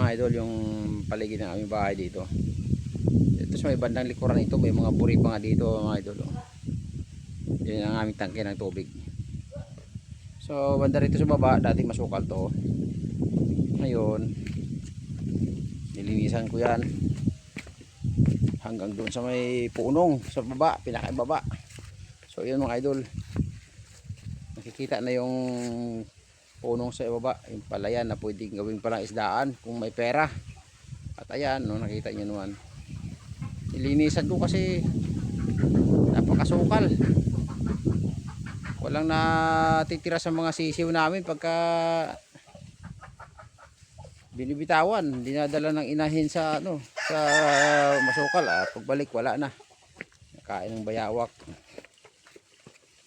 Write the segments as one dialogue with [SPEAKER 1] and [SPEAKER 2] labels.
[SPEAKER 1] mga idol yung paligid ng aming bahay dito. Ito sa may bandang likuran ito, may mga buri pa nga dito mga idol. Yan ang aming tangke ng tubig. So banda rito sa baba, dating masukal to. Ngayon, nilinisan ko yan hanggang doon sa may punong sa baba, pinakaibaba. So yun mga idol, nakikita na yung punong sa baba, yung palayan na pwedeng gawing palang isdaan kung may pera. At ayan, no, nakita nyo naman, nilinisan ko kasi napakasukal. Walang natitira sa mga sisiw namin pagka binibitawan, dinadala ng inahin sa ano, sa masukal. Pagbalik wala na, nakain ng bayawak.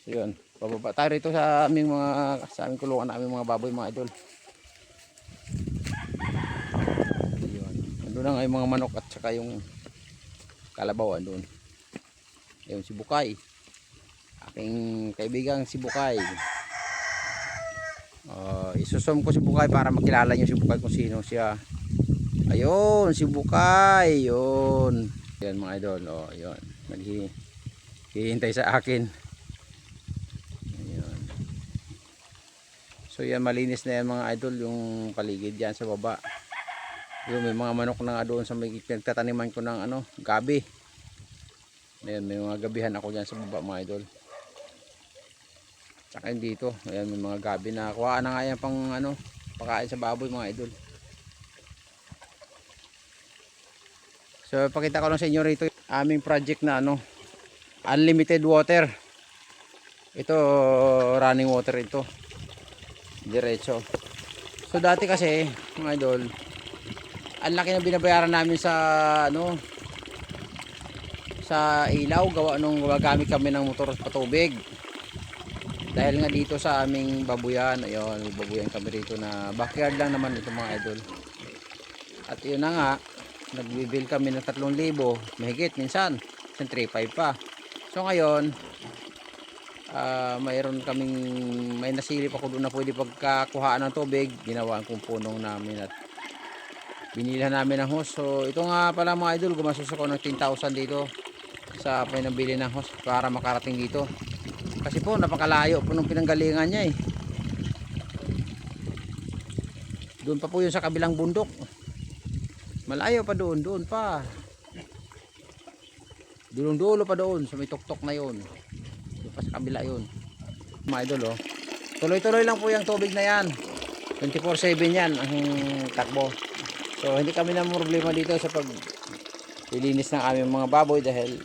[SPEAKER 1] So yun, pababa tayo rito sa aming aming kulungan na aming mga baboy mga idol. Yun, andun na nga yung mga manok at saka yung kalabaw andun. Ayun si Bukay, aking kaibigang si Bukay. Isusum ko si Bukay para makilala nyo si Bukay kung sino siya. Ayun si Bukay, yun. Yan mga idol, yun, naghihintay sa akin. Ayun. So yan, malinis na yan mga idol, yung paligid yan sa baba. Yun, may mga manok na nga doon sa may pinagtataniman ko ng ano, gabi. Ayan, may mga gabihan ako dyan sa baba mga idol. Tsaka dito, ayan, may mga gabi na kuhaan na nga yan pang ano, pakain sa baboy mga idol. So pakita ko lang sa inyo rito aming project na ano, unlimited water. Ito running water ito, diretso. So dati kasi mga idol, ang laki na binabayaran namin sa ano, sa ilaw, gawa nung gumagamit kami ng motor patubig. Dahil nga dito sa aming babuyan, ayun, may babuyan kami rito na backyard lang naman ito mga idol. At yun na nga, nagbibil kami ng 3,000, mahigit minsan, 3,500 pa. So ngayon, mayroon kaming, may nasilip ako doon na pwede pagkakuhaan ng tubig, ginawaan kong punong namin at binilhan namin ng hose. So ito nga pala mga idol, gumastos ako ng 10,000 dito sa pinabili ng hose para makarating dito. Kasi po napakalayo po nung pinanggalingan niya eh. Doon pa po yun sa kabilang bundok. Malayo pa doon, doon pa. Dulong-dulo pa doon sa may tuktok na yun. Doon pa sa kabila yun. Mga idol oh. Tuloy-tuloy lang po yung tubig na yan. 24/7 yan ang takbo. So hindi kami na problema dito sa paglilinis ng aming mga baboy dahil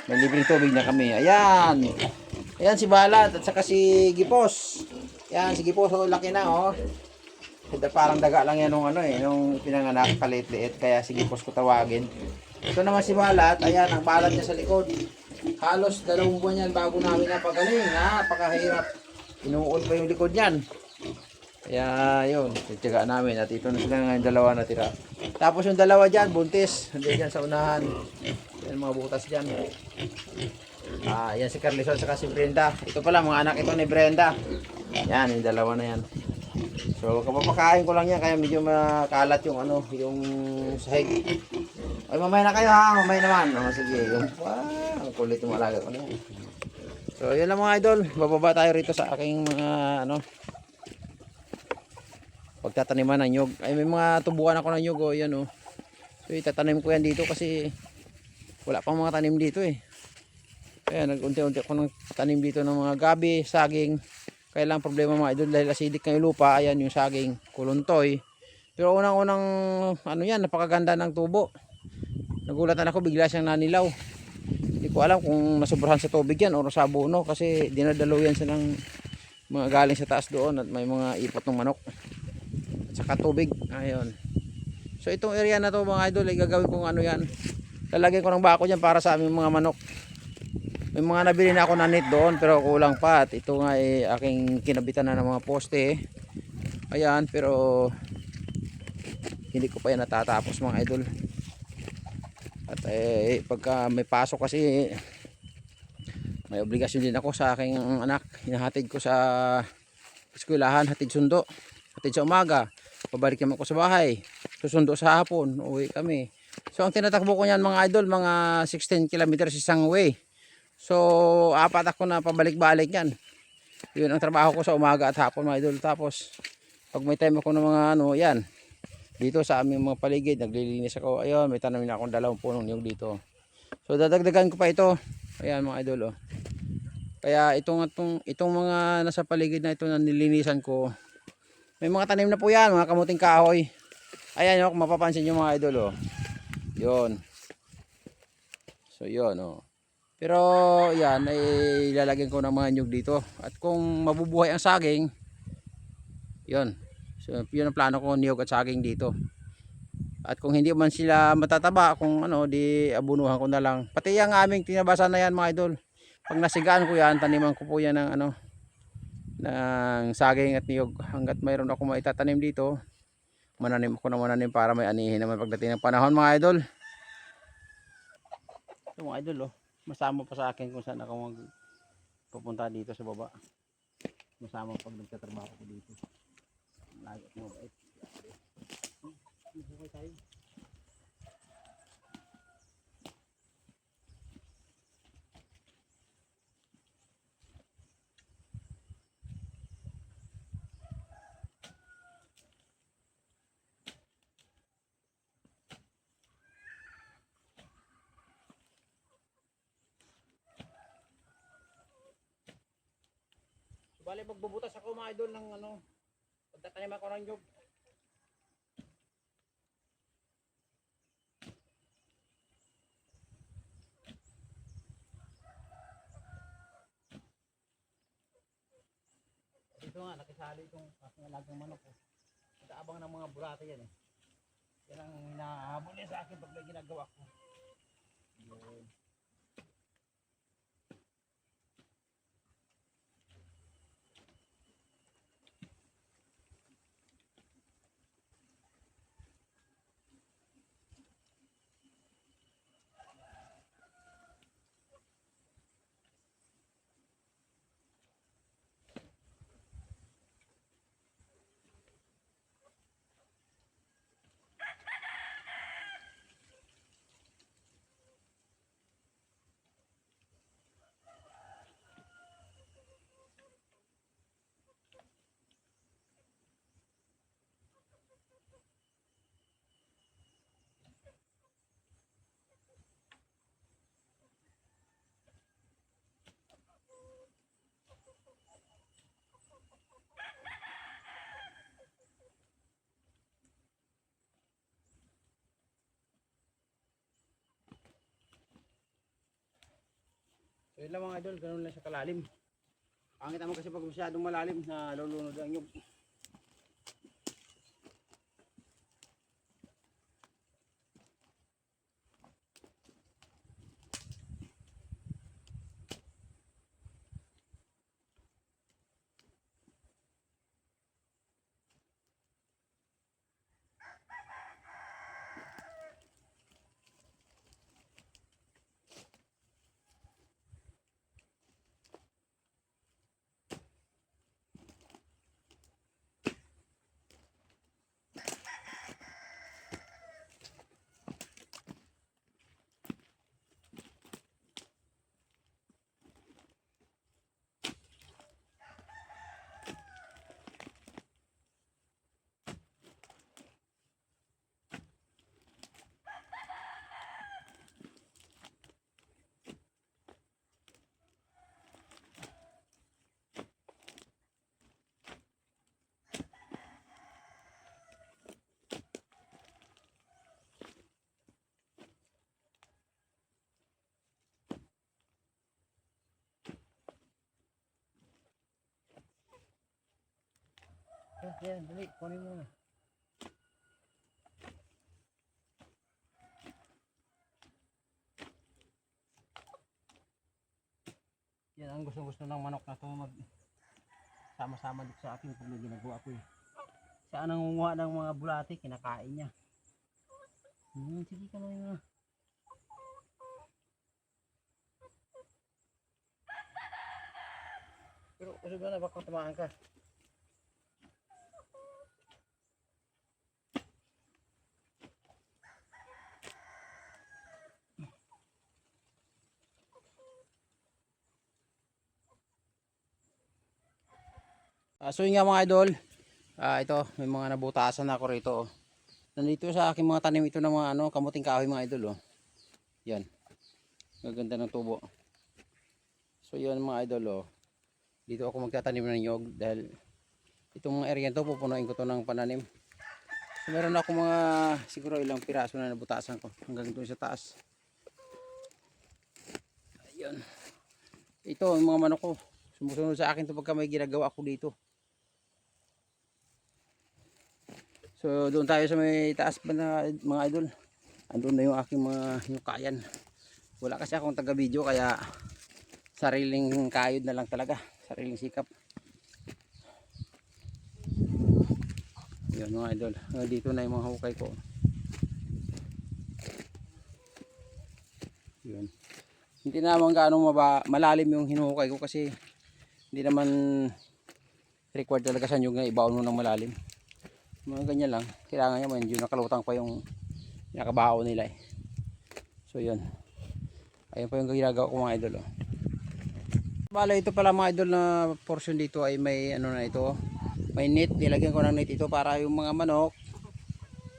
[SPEAKER 1] may libreng tubig na kami. Ayan. Ayan si Balat at saka si Gipos. Ayan si Gipos, oh, laki na oh. Parang daga lang yan nung ano eh, nung pinanganak, kalit-liit, kaya si Gipos ko tawagin. Ito naman si Balat, ayan ang balat niya sa likod. Halos 2 buwan yan bago namin napagaling, napakahirap. Inuod pa yung likod niyan. Kaya yun, titigaan namin at ito na sila nga yung dalawa natira. Tapos yung dalawa dyan, buntis, hindi dyan sa unahan. Yan mga butas dyan. Yan si Carlison saka si Brenda. Ito pala mga anak ito ni Brenda. Yan, yung dalawa na yan. So kapapakain ko lang yan kaya medyo makalat yung ano, yung sahig. Ay mamaya na kayo ha, mamaya naman. Sige, yung ang kulit yung alaga ko na yan. So yun lang mga idol, bababa tayo rito sa aking mga ano, pagtataniman ng nyug. Ay may mga tubukan ako ng nyug oh, yan oh. So itatanim ko yan dito kasi wala pang mga tanim dito eh. Kaya nag-unti-unti ako ng tanim dito ng mga gabi, saging. Kaya lang problema mga idol dahil acidic na yung lupa. Ayan yung saging, kuluntoy. Pero unang-unang ano yan, napakaganda ng tubo. Nagulatan ako, bigla siyang nanilaw. Hindi ko alam kung nasubrahan sa tubig yan o sa abono kasi dinadalo yan silang mga galing sa taas doon at may mga ipot ng manok. At saka tubig. Ayun. So itong area na to mga idol, ay gagawin kong ano yan. Lalagyan ko ng bako dyan para sa aming mga manok. May mga nabili na ako na net doon pero kulang pa. At ito nga ay aking kinabitan na ng mga poste. Ayan, pero hindi ko pa yan natatapos mga idol. At pagka may pasok kasi may obligasyon din ako sa aking anak. Hinahatid ko sa eskwelahan, hatid sundo, hatid sa umaga. Babalik naman ako sa bahay. Susundo sa hapon, uwi kami. So ang tinatakbo ko niyan mga idol, mga 16 kilometers isang way. So apat ako na pabalik-balik yan. Yun ang trabaho ko sa umaga at hapon mga idol. Tapos pag may time ako ng mga ano, yan. Dito sa aming mga paligid, naglilinis ako. Ayun, may tanamin akong 2 punong niyog dito. So dadagdagan ko pa ito. Ayan mga idol oh. Kaya itong mga nasa paligid na ito na nilinisan ko, may mga tanim na po yan, mga kamuting kahoy. Ayan oh, kung mapapansin nyo mga idol oh. Yun. So yun oh. Pero yan ay ilalagyan ko ng mga nyug dito. At kung mabubuhay ang saging, yun. So yun ang plano ko, niyog at saging dito. At kung hindi man sila matataba, kung ano, di abunuhan ko na lang. Pati yung aming tinabasan na yan mga idol. Pag nasigaan ko yan, taniman ko po yan ng ano, ng saging at niyog. Hanggat mayroon ako maitatanim dito, mananim ako na mananim para may anihin naman pagdating ng panahon mga idol. Ito mga idol oh, masama pa sa akin kung saan ako magpupunta dito sa baba. Masama pag nagtatrabaho ko dito. Lagi at mabait. Okay tayo. Bale magbubutas ako mga idol ng ano, pagtatanim ako ng nyug. Dito nga nakisali itong aking alagang manok oh. Nag-aabang ng mga burate yan eh. Yan ang hinahabol niya sa akin pag may ginagawa ko. Yun. So yun lang mga idol, ganun lang siya kalalim. Pangit naman kasi pag masyadong malalim na lulunod ang nyug. Yan, dali, kunin mo na. Yan ang gusto-gusto ng manok na to, mag sama-sama dito sa akin pag may ginagawa ko eh. Saan nangunguha ng mga bulate, kinakain niya. Sige ka na. Pero usog na baka tamaan ka. So yun nga mga idol, ito may mga nabutasan ako rito. Oh. Nandito sa aking mga tanim ito ng mga kamuting kahoy mga idol. Oh. Yan, gaganda ng tubo. So yun mga idol, oh. Dito ako magtatanim ng nyog dahil itong mga area to pupunuin ko to ng pananim. So meron ako mga siguro ilang piraso na nabutasan ko hanggang doon sa taas. Ayun. Ito ang mga manok ko. Sumusunod sa akin to pagka may ginagawa ako dito. So doon tayo sa may taas pa na mga idol. Andun na yung aking mga yukayan. Wala kasi akong taga video kaya sariling kayod na lang talaga. Sariling sikap. Yun mga idol. Dito na yung mga hukay ko. Yun. Hindi naman gaano malalim yung hinuhukay ko kasi hindi naman required talaga sa nyug na ibaon mo ng malalim. Mga ganyan lang. Kailangan niya medyo nakalutang pa yung nakabaho nila eh. So yun. Ayun pa yung ginagawa ko mga idol. Oh. Bala ito pala mga idol na portion dito ay may na ito. May net. Nilagyan ko ng net ito para yung mga manok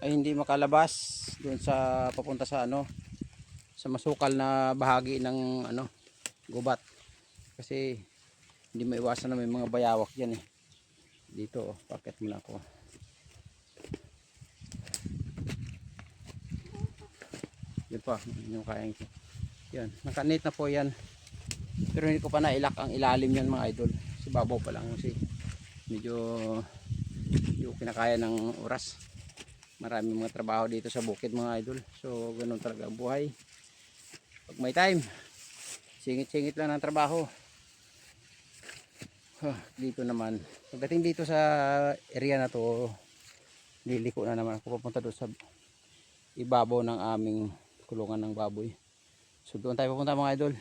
[SPEAKER 1] ay hindi makalabas doon sa papunta sa sa masukal na bahagi ng gubat. Kasi hindi maiwasan na may mga bayawak diyan eh. Dito packet mo lang ako. Yun pa, yung kaya ko. Yan, naka-net na po yan. Pero hindi ko pa nailak ang ilalim yan mga idol. Si babaw pa lang kasi medyo yung kinakaya ng oras. Maraming mga trabaho dito sa bukid mga idol. So ganoon talaga ang buhay. Pag may time, singit-singit lang ng trabaho. Dito naman, pagdating dito sa area na to, liliko na naman ako papunta doon sa ibabaw ng aming kulungan ng baboy. So doon tayo pupunta mga idol.